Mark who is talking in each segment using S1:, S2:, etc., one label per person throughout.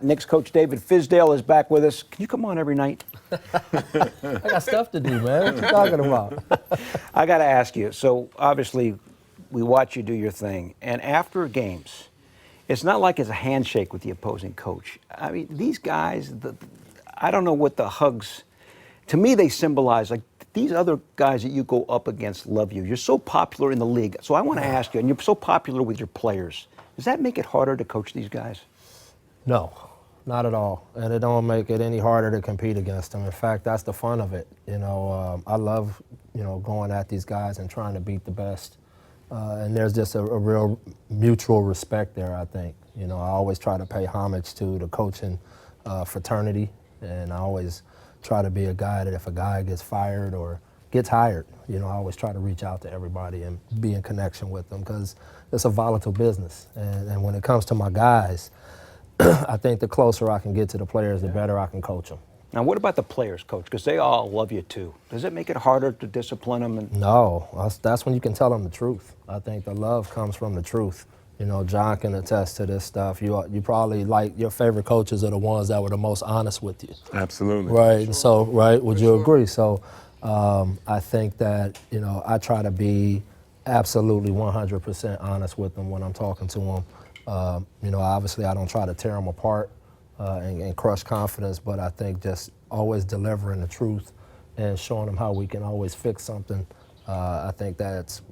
S1: Knicks coach David Fizdale is back with us. Can you come on every night?
S2: I got stuff to do, man. What you talking about?
S1: I got to ask you. So obviously, we watch you do your thing, and after games, it's not like it's a handshake with the opposing coach. I mean, these guys, I don't know what the hugs. To me, they symbolize like these other guys that you go up against love you. You're so popular in the league. So I want to ask you, and you're so popular with your players. Does that make it harder to coach these guys?
S2: No, not at all. And it don't make it any harder to compete against them. In fact, that's the fun of it. I love, going at these guys and trying to beat the best. And there's just a real mutual respect there, I think. I always try to pay homage to the coaching fraternity, and I always try to be a guy that if a guy gets fired or gets hired, I always try to reach out to everybody and be in connection with them because it's a volatile business. And when it comes to my guys, I think the closer I can get to the players, the better I can coach them.
S1: Now, what about the players, Coach? Because they all love you, too. Does it make it harder to discipline them?
S2: No, that's when you can tell them the truth. I think the love comes from the truth. John can attest to this stuff. You probably your favorite coaches are the ones that were the most honest with you.
S3: Absolutely.
S2: Right, and so, would you agree? So I think that, I try to be absolutely 100% honest with them when I'm talking to them. Obviously I don't try to tear them apart and crush confidence, but I think just always delivering the truth and showing them how we can always fix something. I think that's,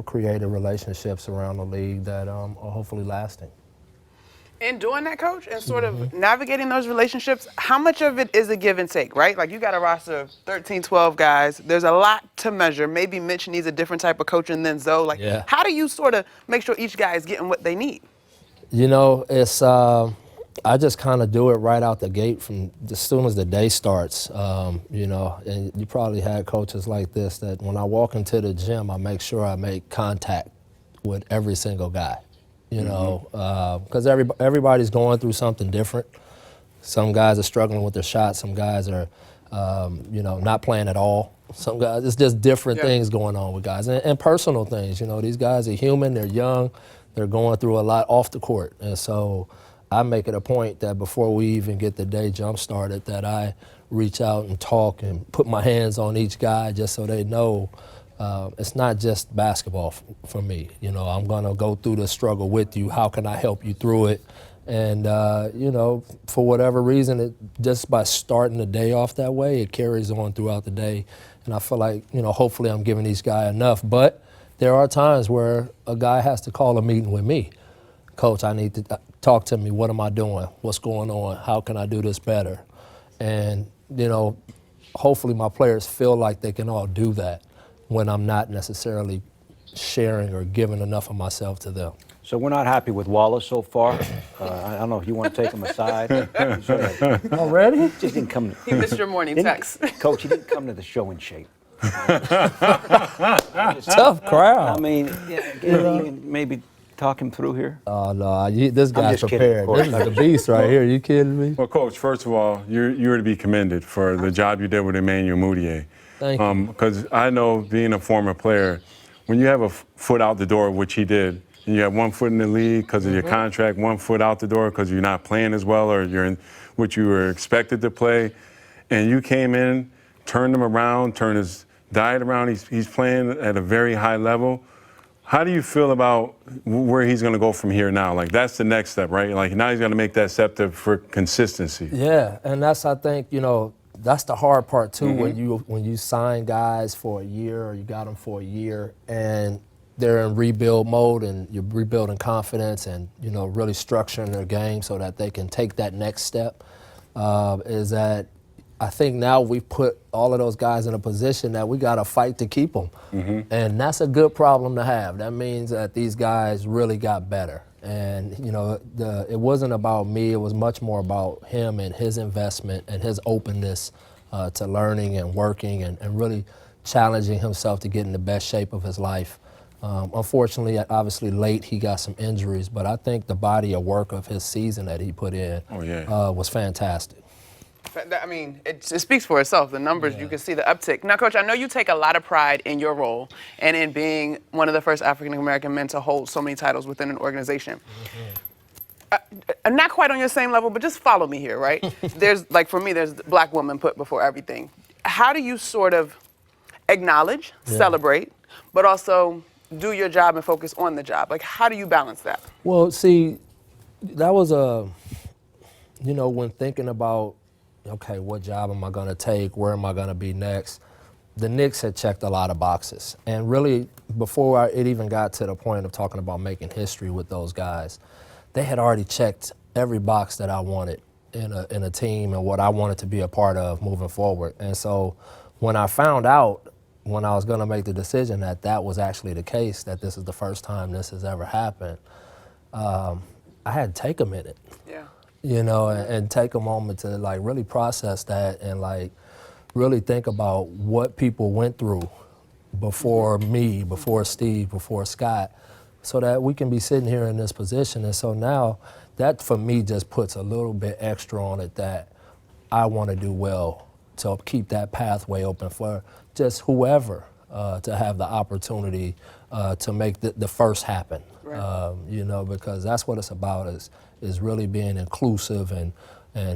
S2: created relationships around the league that are hopefully lasting.
S4: In doing that, Coach, and sort of navigating those relationships, how much of it is a give and take, right? Like you got a roster of 13, 12 guys. There's a lot to measure. Maybe Mitch needs a different type of coaching than Zoe. How do you sort of make sure each guy is getting what they need?
S2: It's I just kind of do it right out the gate from as soon as the day starts, and you probably had coaches like this that when I walk into the gym, I make sure I make contact with every single guy, because everybody's going through something different. Some guys are struggling with their shots. Some guys are, not playing at all. Some guys, it's just different things going on with guys and personal things. These guys are human, they're young, they're going through a lot off the court. And so I make it a point that before we even get the day jump started that I reach out and talk and put my hands on each guy just so they know it's not just basketball for me. I'm going to go through the struggle with you. How can I help you through it? And, for whatever reason, just by starting the day off that way, it carries on throughout the day. And I feel like, hopefully I'm giving these guys enough. But there are times where a guy has to call a meeting with me. Coach, I need to talk to me. What am I doing? What's going on? How can I do this better? And, hopefully my players feel like they can all do that when I'm not necessarily sharing or giving enough of myself to them.
S1: So we're not happy with Wallace so far. I don't know if you want to take him aside.
S2: Already?
S1: Just didn't come.
S4: He missed your morning text.
S1: Coach, he didn't come to the show in shape.
S2: Tough crowd.
S1: I mean, maybe talk him through here.
S2: Oh, no, this guy's prepared.
S1: Kidding,
S2: this is the beast right here. You kidding me?
S3: Well, Coach, first of all, you're to be commended for the job you did with Emmanuel Mudiay.
S2: Thank you.
S3: Because I know, being a former player, when you have a foot out the door, which he did, and you have 1 foot in the league because of your contract, 1 foot out the door because you're not playing as well or you're in what you were expected to play, and you came in, turned him around, turned his diet around. He's playing at a very high level. How do you feel about where he's going to go from here now? Like, that's the next step, right? Like, now he's going to make that step for consistency.
S2: Yeah, and that's, I think, that's the hard part, too, when you sign guys for a year or you got them for a year and they're in rebuild mode and you're rebuilding confidence and, really structuring their game so that they can take that next step, is that I think now we've put all of those guys in a position that we got to fight to keep them. And that's a good problem to have. That means that these guys really got better. And, it wasn't about me. It was much more about him and his investment and his openness to learning and working and really challenging himself to get in the best shape of his life. Unfortunately, obviously late he got some injuries, but I think the body of work of his season that he put in was fantastic.
S4: I mean, it speaks for itself. The numbers, you can see the uptick. Now, Coach, I know you take a lot of pride in your role and in being one of the first African-American men to hold so many titles within an organization. not quite on your same level, but just follow me here, right? There's, like, for me, there's black woman put before everything. How do you sort of acknowledge, celebrate, but also do your job and focus on the job? Like, how do you balance that?
S2: Well, see, that was when thinking about, okay, what job am I going to take? Where am I going to be next? The Knicks had checked a lot of boxes. And really, before it even got to the point of talking about making history with those guys, they had already checked every box that I wanted in a team and what I wanted to be a part of moving forward. And so when I found out, when I was going to make the decision that that was actually the case, that this is the first time this has ever happened, I had to take a minute.
S4: Yeah.
S2: And take a moment to like really process that and like really think about what people went through before me, before Steve, before Scott, so that we can be sitting here in this position. And so now that for me just puts a little bit extra on it that I want to do well to keep that pathway open for just whoever to have the opportunity to make the first happen.
S4: Right.
S2: Because that's what it's about is really being inclusive and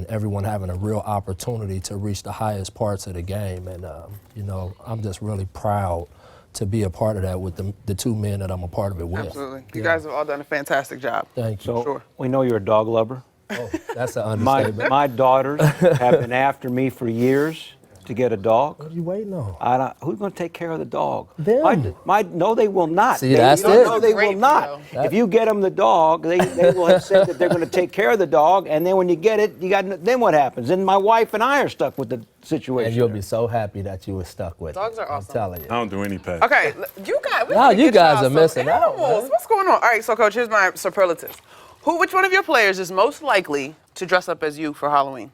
S2: everyone having a real opportunity to reach the highest parts of the game. And, I'm just really proud to be a part of that with the two men that I'm a part of it with.
S4: Absolutely. You guys have all done a fantastic job.
S2: Thank you.
S1: So we know you're a dog lover.
S2: Oh, that's an understatement.
S1: My daughters have been after me for years to get a dog.
S2: What are you waiting on?
S1: Who's going to take care of the dog?
S2: Them.
S1: No, they will not.
S2: See, that's it.
S1: No, they will not. If you get them the dog, they will have said that they're going to take care of the dog, and then when you get it, then what happens? Then my wife and I are stuck with the situation.
S2: And you'll be so happy that you were stuck with
S4: Dogs
S2: it.
S4: are awesome.
S2: I'm telling you.
S3: I don't do any pets.
S4: Okay, you guys.
S2: No, you guys are missing out,
S4: Animals.
S2: man.
S4: What's going on? All right, so Coach, here's my superlatives. Which one of your players is most likely to dress up as you for Halloween?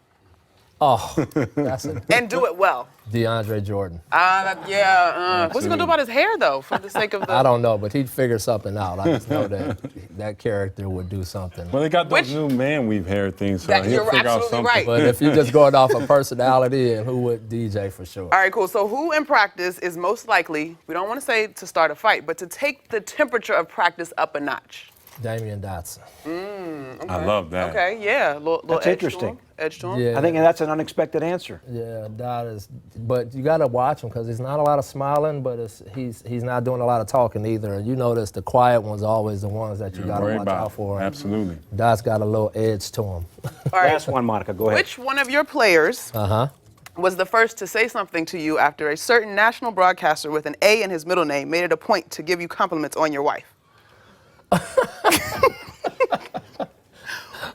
S2: Oh, that's it.
S4: And do it well.
S2: DeAndre Jordan.
S4: What's he gonna do about his hair though, for the sake of the?
S2: I don't know, but he'd figure something out. I just know that character would do something.
S3: Well, they got those new man weave hair things, so he'll
S4: You're
S3: figure out
S4: absolutely
S3: something.
S4: right.
S2: But if you're just going off of personality, and who would DJ for sure?
S4: All right, cool. So who in practice is most likely? We don't want to say to start a fight, but to take the temperature of practice up a notch.
S2: Damian Dotson.
S4: Okay.
S3: I love that.
S4: Okay, yeah, little
S1: That's
S4: edge
S1: interesting.
S4: Edge to him.
S2: Yeah.
S1: I think that's an unexpected answer.
S2: Yeah, Dot is. But you got to watch him because he's not a lot of smiling, but he's not doing a lot of talking either. And you notice the quiet ones are always the ones that you got to
S3: Worry
S2: watch
S3: about.
S2: out for.
S3: Absolutely.
S2: Dot's got a little edge to him.
S4: All right.
S1: Last one, Monica. Go ahead.
S4: Which one of your players was the first to say something to you after a certain national broadcaster with an A in his middle name made it a point to give you compliments on your wife?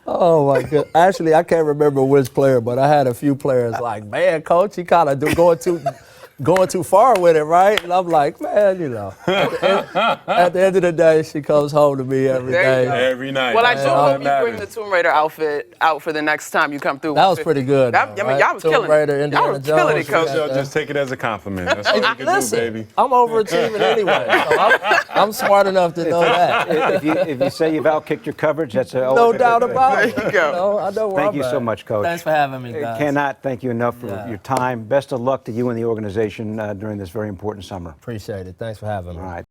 S2: Oh my God! Actually, I can't remember which player, but I had a few players like, man, coach, he kind of going too far with it, right? And I'm like, man, at the end of the day, she comes home to me every
S4: There you
S2: day.
S4: go.
S3: Every night.
S4: Well, I do hope you
S3: That
S4: bring the
S3: matters.
S4: Tomb Raider outfit out for the next time you come through.
S2: That was pretty good.
S4: I mean,
S2: right?
S4: y'all was
S2: Tomb
S4: killing
S2: Raider,
S4: it. Y'all
S2: Indiana
S4: was killing it,
S2: Jones,
S4: Coach.
S3: So just take it as a compliment. That's all you can
S2: Listen,
S3: do, baby.
S2: I'm overachieving anyway. So I'm smart enough to know that.
S1: If you say you've outkicked your coverage, that's
S2: No doubt about it.
S4: There you go.
S2: I know where
S1: Thank
S2: I'm
S1: you
S2: at.
S1: so much, Coach.
S2: Thanks for having me, guys.
S1: Cannot thank you enough for
S2: Yeah.
S1: your time. Best of luck to you and the organization during this very important summer.
S2: Appreciate it. Thanks for having me.
S1: All right.